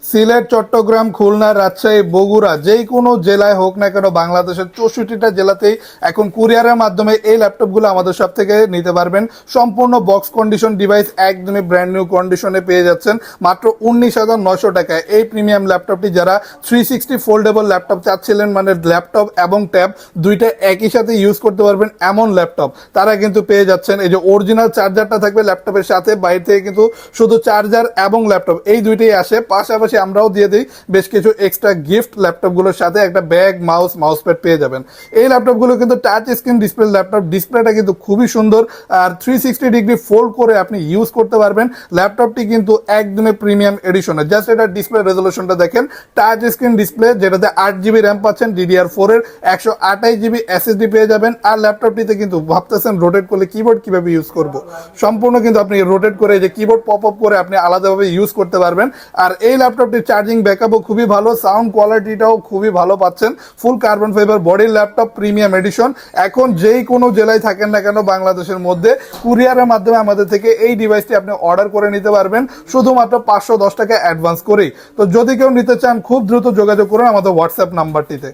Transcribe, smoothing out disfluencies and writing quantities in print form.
সিলেট, চট্টগ্রাম, খুলনা, রাজশাহী, বগুড়া যেই কোনো জেলায় হোক না কেন বাংলাদেশের 64টা জেলাতেই এখন কুরিয়ারের মাধ্যমে এই ল্যাপটপগুলো আমাদের সব থেকে নিতে পারবেন। সম্পূর্ণ বক্স কন্ডিশন ডিভাইস একদমই ব্র্যান্ড নিউ কন্ডিশনে পেয়ে যাচ্ছেন মাত্র 19,900 টাকায়। এই প্রিমিয়াম ল্যাপটপটি যারা 360 ফোল্ডেবল ল্যাপটপ চাচ্ছিলেন, মানে ল্যাপটপ এবং ট্যাব দুইটা একই সাথে ইউজ করতে পারবেন এমন ল্যাপটপ, তারা কিন্তু পেয়ে যাচ্ছেন। এই যে অরিজিনাল চার্জারটা থাকবে ল্যাপটপের সাথে, বাইরে থেকে কিন্তু শুধু চার্জার এবং ল্যাপটপ এই দুইটাই আসে। পাশাপাশি আমরাও দিয়ে দিই বেশ কিছু এক্সট্রা গিফট ল্যাপটপগুলোর সাথে, একটা ব্যাগ, মাউস প্যাড পেয়ে যাবেন। এই ল্যাপটপগুলো কিন্তু টাচ স্ক্রিন ডিসপ্লে ল্যাপটপ, ডিসপ্লেটা কিন্তু খুবই সুন্দর আর 360 ডিগ্রি ফোল্ড করে আপনি ইউজ করতে পারবেন। ল্যাপটপটি কিন্তু একদমই প্রিমিয়াম এডিশনের। জাস্ট এটা ডিসপ্লে রেজলিউশনটা দেখেন, টাচ স্ক্রিন ডিসপ্লে যেটাতে 8GB র্যাম পাচ্ছেন, DDR4 এর 128GB SSD পেয়ে যাবেন। আর ল্যাপটপটিতে কিন্তু ভাবতেছেন রোটেট করলে কিবোর্ড কিভাবে ইউজ করব, সম্পূর্ণ কিন্তু আপনি রোটেট করে যে কিবোর্ড পপ আপ করে আপনি আলাদাভাবে ইউজ করতে পারবেন। আর এই ল্যাপটপটির চার্জিং ব্যাকআপও খুবই ভালো, সাউন্ড কোয়ালিটিটাও খুবই ভালো পাচ্ছেন। ফুল কার্বন ফাইবার বডির ল্যাপটপ, প্রিমিয়াম এডিশন। এখন যেই কোনো জেলায় থাকেন না কেন বাংলাদেশের মধ্যে, কুরিয়ারের মাধ্যমে আমাদের থেকে এই ডিভাইসটি আপনি অর্ডার করে নিতে পারবেন শুধুমাত্র 510 টাকা অ্যাডভান্স করেই। তো যদি কেউ নিতে চান খুব দ্রুত যোগাযোগ করুন আমাদের হোয়াটসঅ্যাপ নাম্বারটিতে।